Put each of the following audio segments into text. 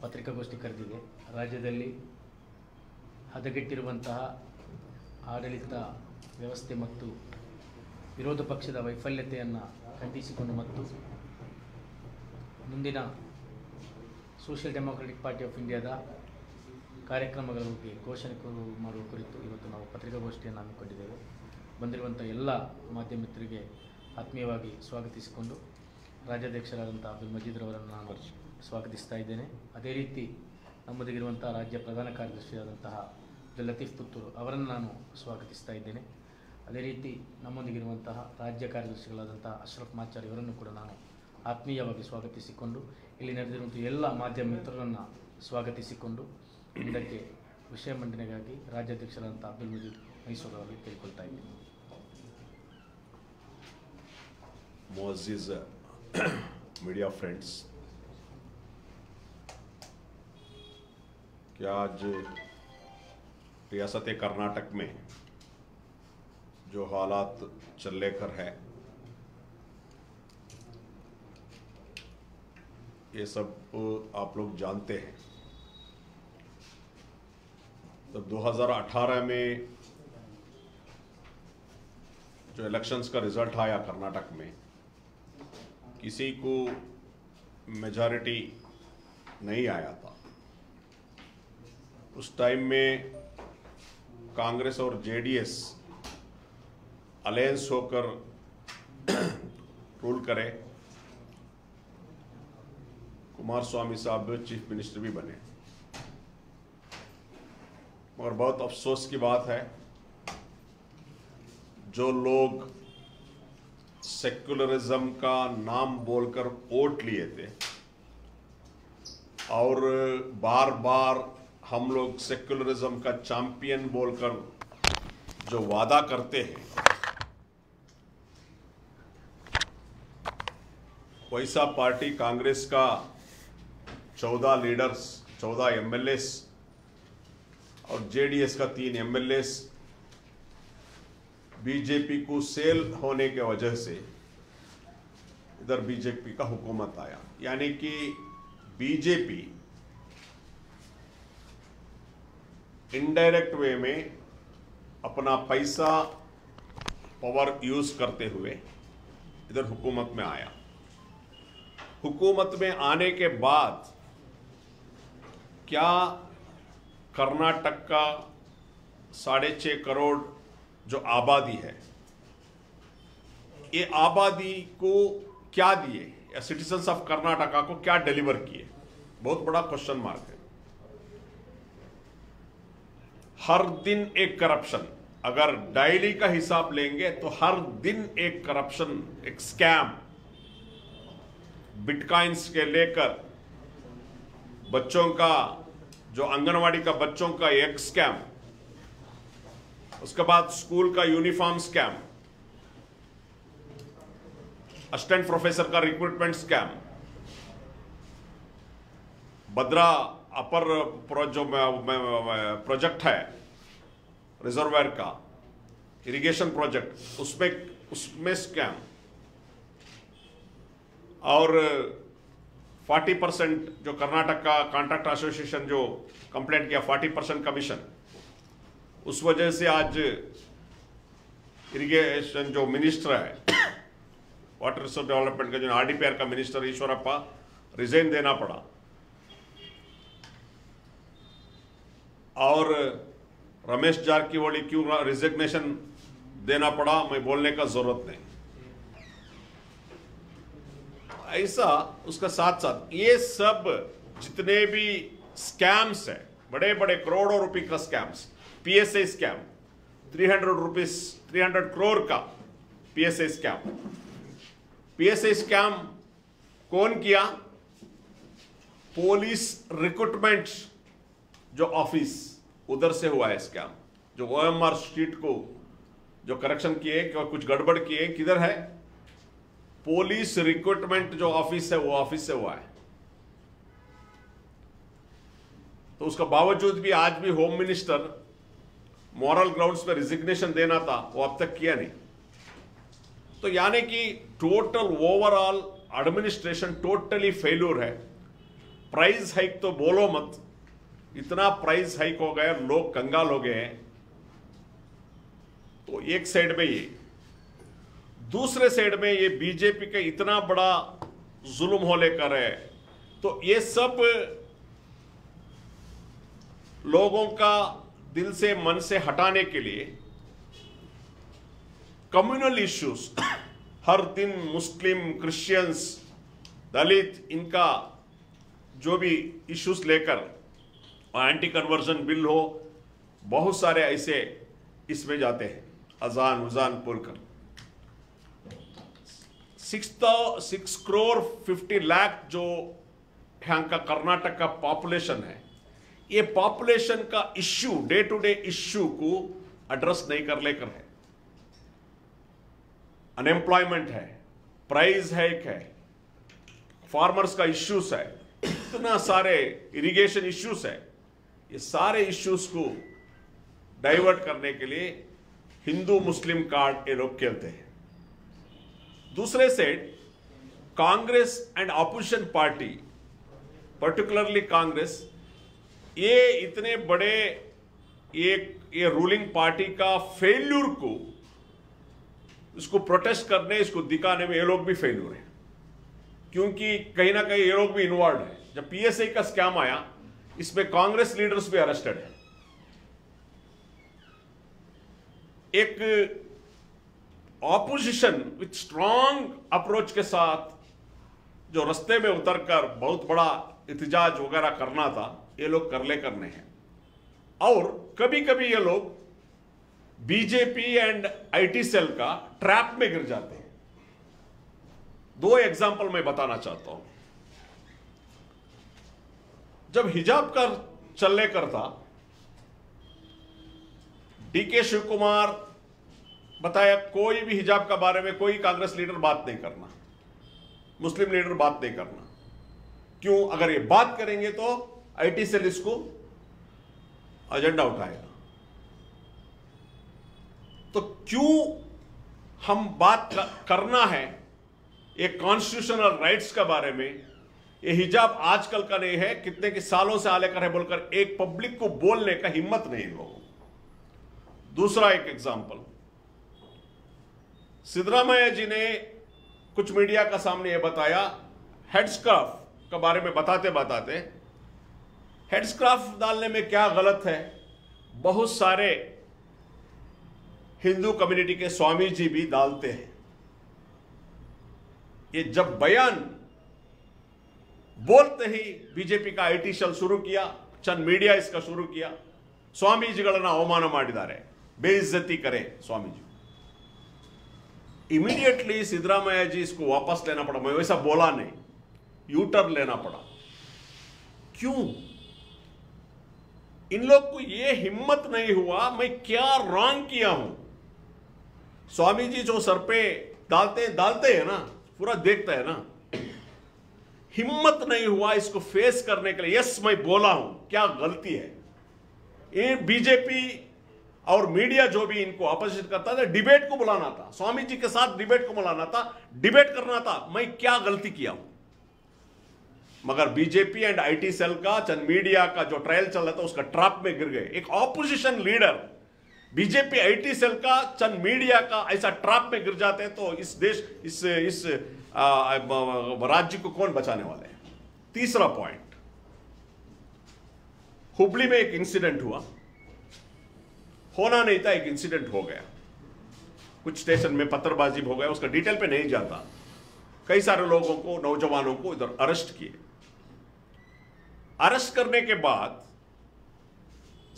ಪತ್ರಿಕಾಗೋಷ್ಠಿ ಕರೆದಿದೆ. ರಾಜ್ಯದಲ್ಲಿ ಹದಗೆಟ್ಟಿರುವಂತಹ ಆಡಳಿತ ವ್ಯವಸ್ಥೆ ಮತ್ತು ವಿರೋಧ ಪಕ್ಷದ ವೈಫಲ್ಯತೆಯನ್ನು ಖಂಡಿಸಿಕೊಂಡು ಮತ್ತು ಮುಂದಿನ ಸೋಷಿಯಲ್ ಡೆಮೊಕ್ರೆಟಿಕ್ ಪಾರ್ಟಿ ಆಫ್ ಇಂಡಿಯಾದ ಕಾರ್ಯಕ್ರಮಗಳ ಬಗ್ಗೆ ಘೋಷಣೆ ಮಾಡುವ ಕುರಿತು ಇವತ್ತು ನಾವು ಪತ್ರಿಕಾಗೋಷ್ಠಿಯನ್ನು ಹಮ್ಮಿಕೊಂಡಿದ್ದೇವೆ. ಬಂದಿರುವಂಥ ಎಲ್ಲ ಮಾಧ್ಯಮ ಮಿತ್ರರಿಗೆ ಆತ್ಮೀಯವಾಗಿ ಸ್ವಾಗತಿಸಿಕೊಂಡು ರಾಜ್ಯಾಧ್ಯಕ್ಷರಾದಂಥ ಅಬ್ದುಲ್ ಮಜೀದ್ ಅವರನ್ನು ನಾನು ಸ್ವಾಗತಿಸ್ತಾ ಇದ್ದೇನೆ. ಅದೇ ರೀತಿ ನಮ್ಮೊಂದಿಗಿರುವಂಥ ರಾಜ್ಯ ಪ್ರಧಾನ ಕಾರ್ಯದರ್ಶಿಯಾದಂತಹ ಅಬ್ದುಲ್ ಲತೀಫ್ ಪುತ್ತೂರು ಅವರನ್ನು ನಾನು ಸ್ವಾಗತಿಸ್ತಾ ಇದ್ದೇನೆ. ಅದೇ ರೀತಿ ನಮ್ಮೊಂದಿಗಿರುವಂತಹ ರಾಜ್ಯ ಕಾರ್ಯದರ್ಶಿಗಳಾದಂತಹ ಅಶ್ರಫ್ ಮಾಚಾರ್ ಇವರನ್ನು ಕೂಡ ನಾನು ಆತ್ಮೀಯವಾಗಿ ಸ್ವಾಗತಿಸಿಕೊಂಡು ಇಲ್ಲಿ ನಡೆದಿರುವಂಥ ಎಲ್ಲ ಮಾಧ್ಯಮ ಮಿತ್ರರನ್ನು ಸ್ವಾಗತಿಸಿಕೊಂಡು ಇದಕ್ಕೆ ವಿಷಯ ಮಂಡನೆಗಾಗಿ ರಾಜ್ಯಾಧ್ಯಕ್ಷರಾದಂಥ ಅಬ್ದುಲ್ ಮಜೀದ್ ಮೈಸೂರು ಅವರಿಗೆ ಕೇಳಿಕೊಳ್ತಾ ಇದ್ದೀನಿ. मुअज़्ज़िज़ मीडिया फ्रेंड्स, क्या आज रियासत कर्नाटक में जो हालात चल लेकर है ये सब आप लोग जानते हैं. तब 2018 में जो इलेक्शंस का रिजल्ट आया कर्नाटक में, किसी को मेजॉरिटी नहीं आया था. उस टाइम में कांग्रेस और जेडीएस अलायंस होकर रूल करे. कुमारस्वामी साहब चीफ मिनिस्टर भी बने. मगर बहुत अफसोस की बात है, जो लोग सेक्युलरिज्म का नाम बोलकर वोट लिए थे और बार बार हम लोग सेक्युलरिज्म का चैंपियन बोलकर जो वादा करते हैं, वैसा पार्टी कांग्रेस का 14 लीडर्स, 14 एमएलएस और जेडीएस का 3 एमएलएस बीजेपी को सेल होने के वजह से इधर बीजेपी का हुकूमत आया. यानी कि बीजेपी इनडायरेक्ट वे में अपना पैसा पावर यूज करते हुए इधर हुकूमत में आया. हुकूमत में आने के बाद क्या कर्नाटक का 6.5 करोड़ जो आबादी है, ये आबादी को क्या दिए या सिटीजन्स ऑफ कर्नाटका को क्या डिलीवर किए, बहुत बड़ा क्वेश्चन मार्क है. हर दिन एक करप्शन, अगर डायली का हिसाब लेंगे तो हर दिन एक करप्शन, एक स्कैम, बिटकॉइंस के लेकर बच्चों का, जो आंगनवाड़ी का बच्चों का एक स्कैम, उसके बाद स्कूल का यूनिफॉर्म स्कैम, असिस्टेंट प्रोफेसर का रिक्रूटमेंट स्कैम, भद्रा अपर जो प्रोजेक्ट है रिजर्वायर का इरिगेशन प्रोजेक्ट, उसमें स्कैम, और 40% जो कर्नाटक का कॉन्ट्रैक्ट एसोसिएशन जो कंप्लेंट किया 40% कमीशन, उस वजह से आज इरिगेशन जो मिनिस्टर है, वाटर रिसोर्स डेवलपमेंट का जो आरडीपीआर का मिनिस्टर ईश्वरप्पा, रिजाइन देना पड़ा. और रमेश जारकिहोली क्यों रिजिग्नेशन देना पड़ा, मैं बोलने का जरूरत नहीं. ऐसा उसका साथ साथ ये सब जितने भी स्कैम्स है, बड़े बड़े करोड़ों रुपए का स्कैम्स, पीएसए स्कैम 300 करोड़ का पीएसए स्कैम. पीएसए स्कैम कौन किया? पुलिस रिक्रूटमेंट जो ऑफिस, उधर से हुआ है स्कैम. जो ओएमआर स्ट्रीट को जो करेक्शन किए, कुछ गड़बड़ किए, किधर है? पुलिस रिक्रूटमेंट जो ऑफिस है वो ऑफिस से हुआ है. तो उसका बावजूद भी आज भी होम मिनिस्टर मॉरल ग्राउंड्स पे रिजिग्नेशन देना था, वो अब तक किया नहीं. तो यानी कि total overall administration totally failure है. प्राइस हाइक तो बोलो मत, इतना प्राइस हाइक हो गया, लोग कंगाल हो गए हैं। तो एक साइड में ये, दूसरे साइड में ये बीजेपी का इतना बड़ा जुल्म हो लेकर है। तो ये सब लोगों का दिल से मन से हटाने के लिए कम्युनल इश्यूज, हर दिन मुस्लिम, क्रिश्चियंस, दलित, इनका जो भी इश्यूज लेकर एंटी कन्वर्जन बिल हो, बहुत सारे ऐसे इसमें जाते हैं, अजान उजान बोलकर। 6 करोड़ 50 लाख जो यहाँ का कर्नाटक का पॉपुलेशन है, ये पॉपुलेशन का issue, day to day issue को एड्रेस नहीं कर लेकर है। अनएम्प्लॉयमेंट है, प्राइस हाइक है, फार्मर्स का इश्यूज है, इतना सारे इरिगेशन इश्यूज है। ये सारे इश्यूज को डाइवर्ट करने के लिए हिंदू मुस्लिम कार्ड ये लोग खेलते हैं। दूसरे side Congress and opposition party, particularly Congress, ये इतने बड़े ये रूलिंग पार्टी का फेल्यूर को, इसको प्रोटेस्ट करने, इसको दिखाने में ये लोग भी फेल्यूर है, क्योंकि कहीं ना कहीं ये लोग भी इन्वॉल्व है। जब पीएसआई का स्कैम आया, इसमें कांग्रेस लीडर्स भी अरेस्टेड है। एक ऑपोजिशन विथ स्ट्रॉन्ग अप्रोच के साथ जो रास्ते में उतरकर बहुत बड़ा एहतजाज वगैरह करना था, ये लोग कर ले करने हैं। और कभी कभी ये लोग बीजेपी एंड आईटी सेल का ट्रैप में गिर जाते हैं। 2 एग्जांपल मैं बताना चाहता हूं। जब हिजाब का चलने करता, डीके शिव कुमार बताया कोई भी हिजाब का बारे में कोई कांग्रेस लीडर बात नहीं करना, मुस्लिम लीडर बात नहीं करना। क्यों? अगर ये बात करेंगे तो आईटी सेल इसको एजेंडा उठाएगा। तो क्यों हम बात करना है एक कॉन्स्टिट्यूशनल राइट्स के बारे में? ये हिजाब आजकल का नहीं है, कितने के सालों से आलेकर है बोलकर एक पब्लिक को बोलने का हिम्मत नहीं इन लोगों को। दूसरा एक एग्जांपल, सिद्धरामैया जी ने कुछ मीडिया का सामने यह बताया, हेडस्कार्फ के बारे में बताते बताते, हेडस्कार्फ डालने में क्या गलत है? बहुत सारे हिंदू कम्युनिटी के स्वामी जी भी डालते हैं। ये जब बयान बोलते ही बीजेपी का आईटी सेल शुरू किया, चंद मीडिया इसका शुरू किया, स्वामीजिಗಳನ್ನ ಅವಮಾನ ಮಾಡಿದ್ದಾರೆ, बेइज्जती करे स्वामी जी। इमीडिएटली सिद्धरामैया जी इसको वापस लेना पड़ा। मैं वैसा बोला नहीं, यू टर्न लेना पड़ा। क्यों? इन लोग को ये हिम्मत नहीं हुआ मैं क्या रॉन्ग किया हूं। स्वामी जी जो सर पे डालते हैं ना, पूरा देखता है ना, हिम्मत नहीं हुआ इसको फेस करने के लिए। यस, मैं बोला हूं, क्या गलती है। ये बीजेपी और मीडिया जो भी इनको अपोजिट करता था, डिबेट को बुलाना था, स्वामी जी के साथ डिबेट को बुलाना था, डिबेट करना था, मैं क्या गलती किया हूं। मगर बीजेपी एंड आईटी सेल का, चंद मीडिया का जो ट्रायल चल रहा था, उसका ट्रैप में गिर गए। एक opposition leader BJP IT cell का, चंद मीडिया का ऐसा ट्रैप में गिर जाते हैं तो इस देश, इस राज्य को कौन बचाने वाले हैं? तीसरा पॉइंट, हुबली में एक इंसिडेंट हुआ, होना नहीं था, एक इंसिडेंट हो गया। कुछ स्टेशन में पत्थरबाजी हो गया, उसका डिटेल पे नहीं जाता। कई सारे लोगों को, नौजवानों को इधर अरेस्ट किए। अरेस्ट करने के बाद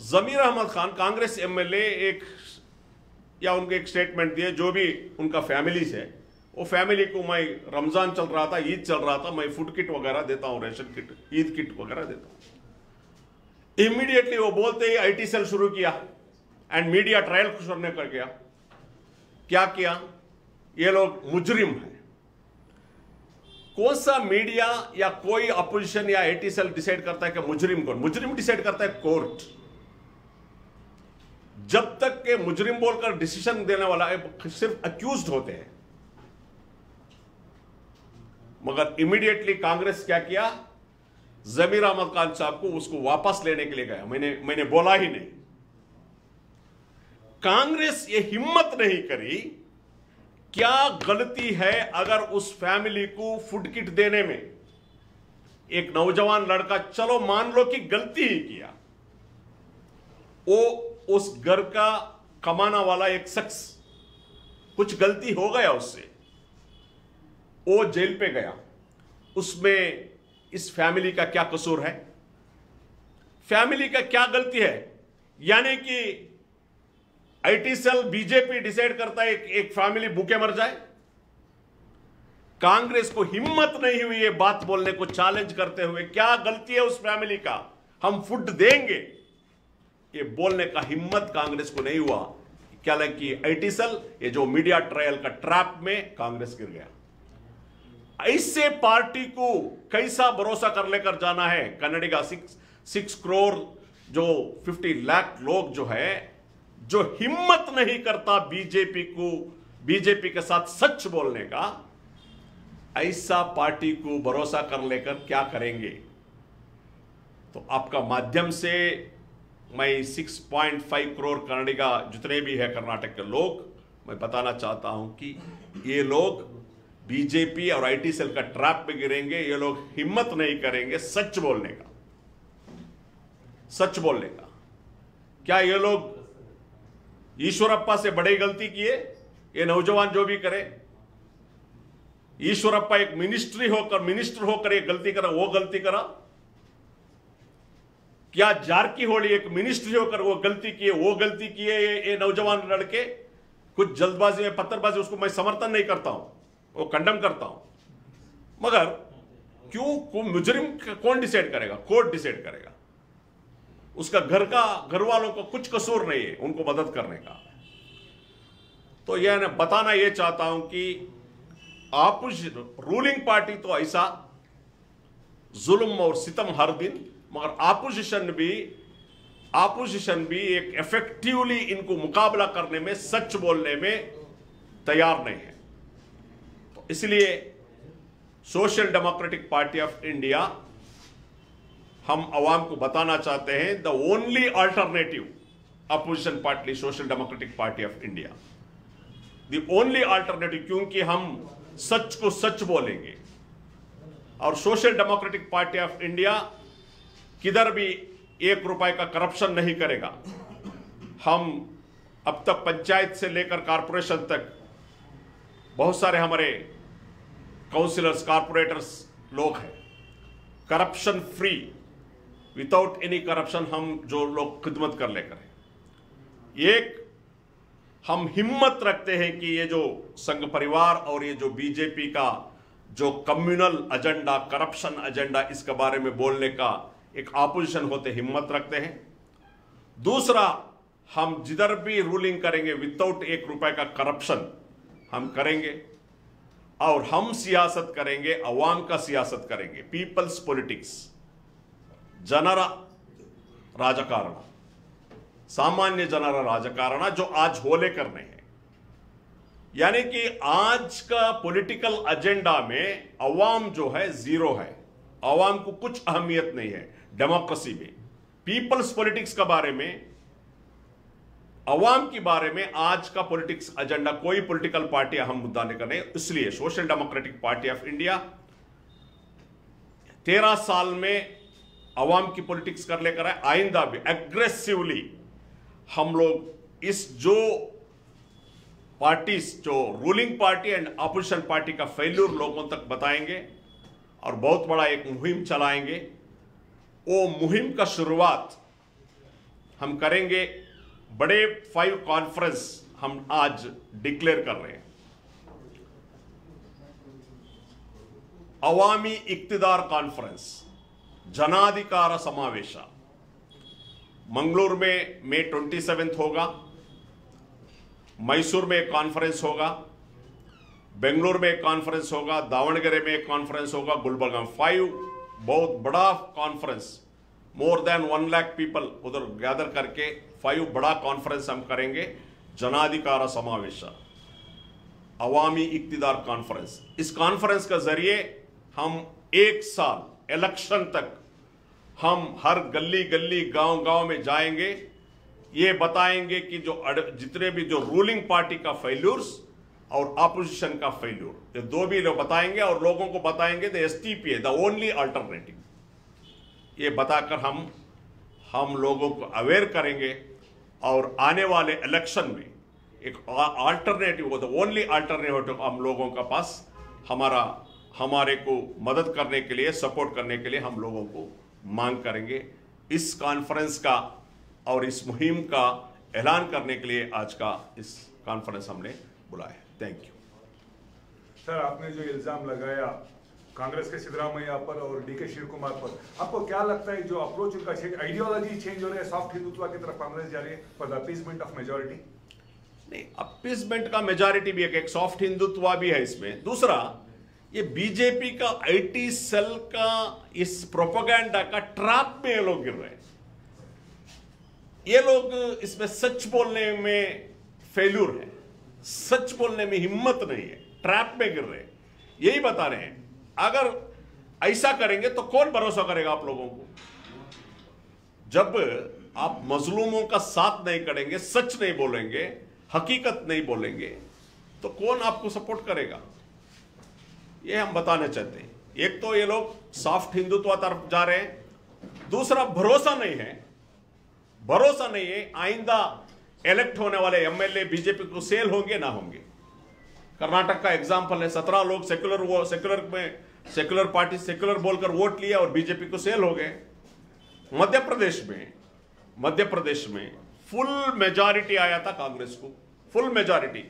जमीर अहमद खान, कांग्रेस एमएलए, उनके एक स्टेटमेंट दिए, जो भी उनका फैमिली है, वो फैमिली को मैं रमजान चल रहा था, ईद चल रहा था, मैं फूड किट वगैरह देता हूं, रेशन किट, ईद किट वगैरह देता हूं। इमीडिएटली वो बोलते ही आईटी सेल शुरू किया एंड मीडिया ट्रायल करने कर गया। क्या किया? ये लोग मुजरिम हैं। कौन सा मीडिया या कोई अपोजिशन या आईटी सेल डिसाइड करता है कि मुजरिम कौन? मुजरिम डिसाइड करता है कोर्ट। जब तक के मुजरिम बोलकर डिसीजन देने वाला है, सिर्फ अक्यूज्ड होते हैं। मगर इमीडिएटली कांग्रेस क्या किया? जमीर अहमद खान साहब को उसको वापस लेने के लिए गया। मैंने बोला ही नहीं। कांग्रेस ये हिम्मत नहीं करी। क्या गलती है अगर उस फैमिली को फूड किट देने में? एक नौजवान लड़का, चलो मान लो कि गलती ही किया, वो उस घर का कमाना वाला एक शख्स, कुछ गलती हो गया उससे, वो जेल पे गया, उसमें इस फैमिली का क्या कसूर है? फैमिली का क्या गलती है? यानी कि आईटी सेल बीजेपी डिसाइड करता है एक फैमिली भूखे मर जाए? कांग्रेस को हिम्मत नहीं हुई ये बात बोलने को, चैलेंज करते हुए, क्या गलती है उस फैमिली का, हम फूड देंगे, ये बोलने का हिम्मत कांग्रेस को नहीं हुआ। क्या लगा कि आईटी सेल, ये जो मीडिया ट्रायल का ट्रैप में कांग्रेस गिर गया। ऐसे पार्टी को कैसा भरोसा कर लेकर जाना है? कन्नडिगा 6 करोड़ जो 50 लाख लोग जो है, जो हिम्मत नहीं करता बीजेपी के साथ सच बोलने का, ऐसा पार्टी को भरोसा कर लेकर क्या करेंगे? तो आपका माध्यम से मैं 6.5 करोड़ कन्नडिगा जितने भी है कर्नाटक के लोग, मैं बताना चाहता हूं कि ये लोग बीजेपी और आईटी सेल का ट्रैप में गिरेंगे। ये लोग हिम्मत नहीं करेंगे सच बोलने का, सच बोलने का। क्या ये लोग ईश्वरप्पा से बड़ी गलती किए? ये नौजवान जो भी करे, ईश्वरप्पा एक मिनिस्टर होकर एक गलती करा, वो गलती करा? क्या जारकीहोली एक मिनिस्ट्री होकर वो गलती किए? ये नौजवान लड़के कुछ जल्दबाजी में पत्थरबाजी, उसको मैं समर्थन नहीं करता हूं, वो कंडम करता हूं, मगर क्यों मुजरिम कौन डिसाइड करेगा? कोर्ट डिसाइड करेगा। उसका घर वालों को कुछ कसूर नहीं है उनको मदद करने का। तो यह बताना यह चाहता हूं कि रूलिंग पार्टी तो ऐसा जुल्म और सितम हर दिन, मगर आपोजिशन भी एक इफेक्टिवली इनको मुकाबला करने में, सच बोलने में तैयार नहीं है। तो इसलिए social democratic party of India, हम अवाम को बताना चाहते हैं, the only alternative opposition party social democratic party of India, the only alternative, क्योंकि हम सच को सच बोलेंगे। और social democratic party of India किधर भी 1 रुपए का करप्शन नहीं करेगा। हम अब तक पंचायत से लेकर कारपोरेशन तक बहुत सारे हमारे काउंसिलर्स, कारपोरेटर्स लोग हैं, corruption free, without any corruption हम जो लोग खिदमत कर लेकर हैं। एक हम हिम्मत रखते हैं कि ये जो संघ परिवार और ये जो बीजेपी का जो कम्युनल एजेंडा, करप्शन एजेंडा, इसके बारे में बोलने का एक ऑपोजिशन होते हिम्मत रखते हैं। दूसरा, हम जिधर भी रूलिंग करेंगे विदाउट 1 रुपए का करप्शन हम करेंगे, और हम सियासत करेंगे, अवाम का सियासत करेंगे, पीपल्स पॉलिटिक्स, जनर राजकारण, सामान्य जनर राजकारण जो आज होले करने हैं। यानी कि आज का पॉलिटिकल एजेंडा में अवाम जो है जीरो है, अवाम को कुछ अहमियत नहीं है डेमोक्रेसी में। पीपल्स पॉलिटिक्स के बारे में, अवाम के बारे में आज का पॉलिटिक्स एजेंडा कोई पॉलिटिकल पार्टी अहम मुद्दा नहीं करने। इसलिए social democratic party of India 13 साल में अवाम की पॉलिटिक्स कर लेकर आए, आइंदा भी एग्रेसिवली हम लोग इस जो पार्टीज, जो ruling party and opposition party का फेल्यूर लोगों तक बताएंगे और बहुत बड़ा एक मुहिम चलाएंगे। वो मुहिम का शुरुआत हम करेंगे, बड़े 5 कॉन्फ्रेंस हम आज डिक्लेयर कर रहे हैं। अवामी इक्तिदार कॉन्फ्रेंस, जनाधिकार समावेश मंगलूर में मई 27 होगा, मैसूर में एक कॉन्फ्रेंस होगा, बेंगलुरु में एक कॉन्फ्रेंस होगा, दावणगेरे में एक कॉन्फ्रेंस होगा, गुलबर्गा 5 बहुत बड़ा conference, more than 1 lakh people उधर गैदर करके 5 बड़ा कॉन्फ्रेंस हम करेंगे। जनाधिकार समावेश, अवामी इक्तिदार कॉन्फ्रेंस। इस कॉन्फ्रेंस के जरिए हम 1 साल इलेक्शन तक हम हर गली गली गांव गांव में जाएंगे, ये बताएंगे कि जितने भी जो रूलिंग पार्टी का फेल्यूर्स और अपोजिशन का फेल्यूर, ये दो भी लोग बताएंगे और लोगों को बताएंगे द एसटीपीए द ओनली अल्टरनेटिव। ये बताकर हम लोगों को अवेयर करेंगे और आने वाले इलेक्शन में एक अल्टरनेटिव, द ओनली अल्टरनेटिव हम लोगों का पास हमारे को मदद करने के लिए, सपोर्ट करने के लिए हम लोगों को मांग करेंगे। इस कॉन्फ्रेंस का और इस मुहिम का ऐलान करने के लिए आज का इस कॉन्फ्रेंस हमने बुलाया। Thank you. सर, आपने जो इल्जाम लगाया कांग्रेस के सिद्धरामैया पर और डीके शिव कुमार पर, आपको क्या लगता है जो अप्रोच उनका चेंज, आइडियोलॉजी चेंज हो रहा है, सॉफ्ट हिंदुत्व की तरफ कांग्रेस जा रही है for the appeasement of majority? नहीं, अपीसमेंट का मेजॉरिटी भी एक सॉफ्ट हिंदुत्व भी है इसमें। दूसरा, ये बीजेपी का आईटी सेल का इस प्रोपेगेंडा का ट्रैप में ये लोग गिर रहे हैं। ये लोग इसमें सच बोलने में फेल्यूर है, सच बोलने में हिम्मत नहीं है, ट्रैप में गिर रहे हैं। यही बता रहे हैं, अगर ऐसा करेंगे तो कौन भरोसा करेगा आप लोगों को? जब आप मजलूमों का साथ नहीं करेंगे, सच नहीं बोलेंगे, हकीकत नहीं बोलेंगे, तो कौन आपको सपोर्ट करेगा? ये हम बताना चाहते हैं। एक तो ये लोग सॉफ्ट हिंदुत्व तरफ जा रहे हैं, दूसरा भरोसा नहीं है आइंदा इलेक्ट होने वाले एमएलए बीजेपी को सेल होंगे ना होंगे। कर्नाटक का एग्जांपल है, 17 लोग सेक्युलर पार्टी सेक्युलर बोलकर वोट लिया और बीजेपी को सेल हो गए। मध्य प्रदेश में फुल मेजॉरिटी आया था कांग्रेस को, full majority.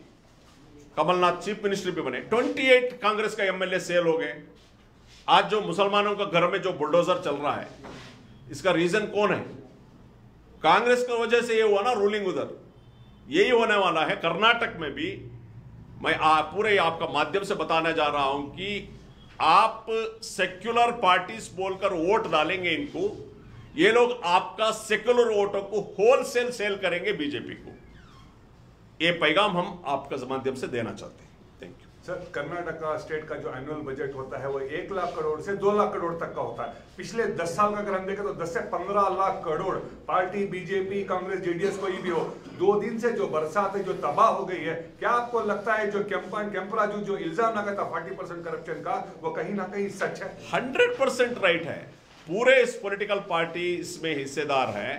Kamal Nath chief minister भी बने, 28 कांग्रेस का एमएलए सेल हो गए। आज जो मुसलमानों का घर में जो बुलडोजर चल रहा है, इसका रीजन कौन है? कांग्रेस की वजह से ये हुआ ना रूलिंग। उधर यही होने वाला है कर्नाटक में भी। मैं पूरे आपका माध्यम से बताना जा रहा हूं कि आप सेक्युलर पार्टीज बोलकर वोट डालेंगे इनको, ये लोग आपका सेक्युलर वोटों को होलसेल सेल करेंगे बीजेपी को। ये पैगाम हम आपका माध्यम से देना चाहते हैं। Thank you. Sir, Karnataka state का जो एनुअल बजट होता है वो 1 लाख करोड़ से 2 लाख करोड़ तक का होता है। पिछले 10 साल का अगर हम देखें तो 10 से 15 lakh crore, party BJP Congress JDS कोई भी हो, 2 दिन से जो बरसात है जो तबाह हो गई है, क्या आपको लगता है जो केम्पराजू जो इल्जाम लगा था 40% करप्शन का, वो कहीं ना कहीं सच है? 100% राइट है। पूरे इस पॉलिटिकल पार्टी इसमें हिस्सेदार है।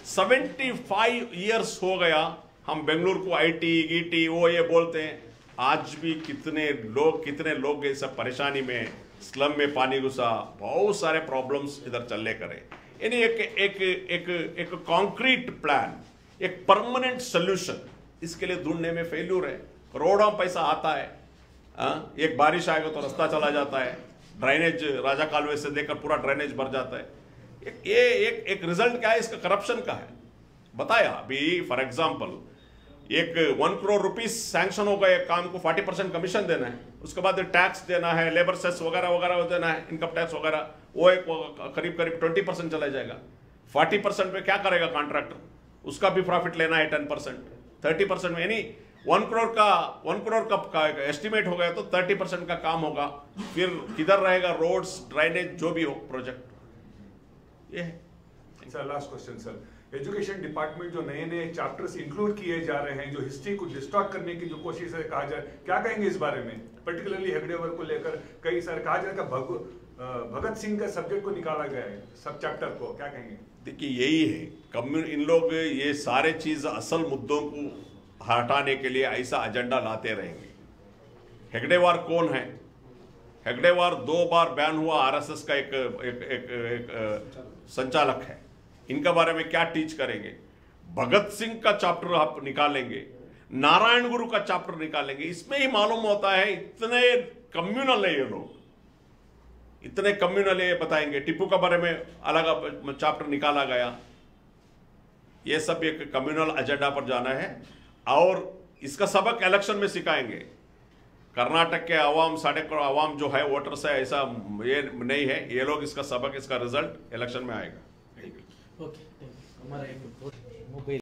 75 ईयर्स हो गया हम बेंगलुरु को आईटी गीटी वो ये बोलते हैं। आज भी कितने लोग ये सब परेशानी में, स्लम में पानी घुसा, बहुत सारे प्रॉब्लम्स इधर चलने करे। यानी एक कॉन्क्रीट प्लान, एक परमानेंट सोल्यूशन इसके लिए ढूंढने में फेल्यूर है। करोड़ों पैसा आता है, एक बारिश आएगा तो रास्ता चला जाता है, ड्रेनेज राजा कालवे से देकर पूरा ड्रेनेज भर जाता है। ये एक रिजल्ट क्या है इसका? करप्शन का है। बताया अभी फॉर एग्जाम्पल, एक 1 करोड़ रुपीस सैंक्शन होगा एक काम को, 40% कमीशन देना है, उसके बाद टैक्स देना है, लेबर सेस वगैरह वगैरह देना है, इनकम टैक्स वगैरह, वो एक करीब 20% चला जाएगा। 40% में क्या करेगा कॉन्ट्रैक्टर? उसका भी प्रॉफिट लेना है 10%, 30% में। यानी 1 करोड़ का एस्टिमेट हो गया तो 30% का काम होगा। फिर किधर रहेगा? रोड्स, ड्रेनेज, जो भी हो प्रोजेक्ट। ये है sir. Last question sir, education department जो नए चैप्टर्स इंक्लूड किए जा रहे हैं, जो हिस्ट्री को डिस्टॉर्ट करने की जो कोशिश है, कहा जाए, क्या कहेंगे इस बारे में? पर्टिकुलरली हेगड़ेवर को लेकर कई सारे कहा जाएगा, भगत सिंह का सब्जेक्ट को निकाला गया है, सब चैप्टर को, क्या कहेंगे? देखिए, यही है इन लोग ये सारे चीज असल मुद्दों को हटाने के लिए ऐसा एजेंडा लाते रहेंगे। हेगड़ेवार कौन है? हेगड़ेवार 2 बार बैन हुआ आरएसएस का एक संचालक है। इनके बारे में क्या टीच करेंगे? भगत सिंह का चैप्टर आप निकालेंगे, नारायण गुरु का चैप्टर निकालेंगे। इसमें ही मालूम होता है इतने कम्युनल है ये लोग, इतने कम्युनल है। बताएंगे टिप्पू के बारे में अलग चैप्टर निकाला गया। ये सब एक कम्युनल एजेंडा पर जाना है और इसका सबक इलेक्शन में सिखाएंगे। कर्नाटक के अवाम, 3.5 करोड़ अवाम जो है वोटर्स है, ऐसा ये नहीं है। ये लोग इसका सबक, इसका रिजल्ट इलेक्शन में आएगा। ओके, हमारा एक मोबाइल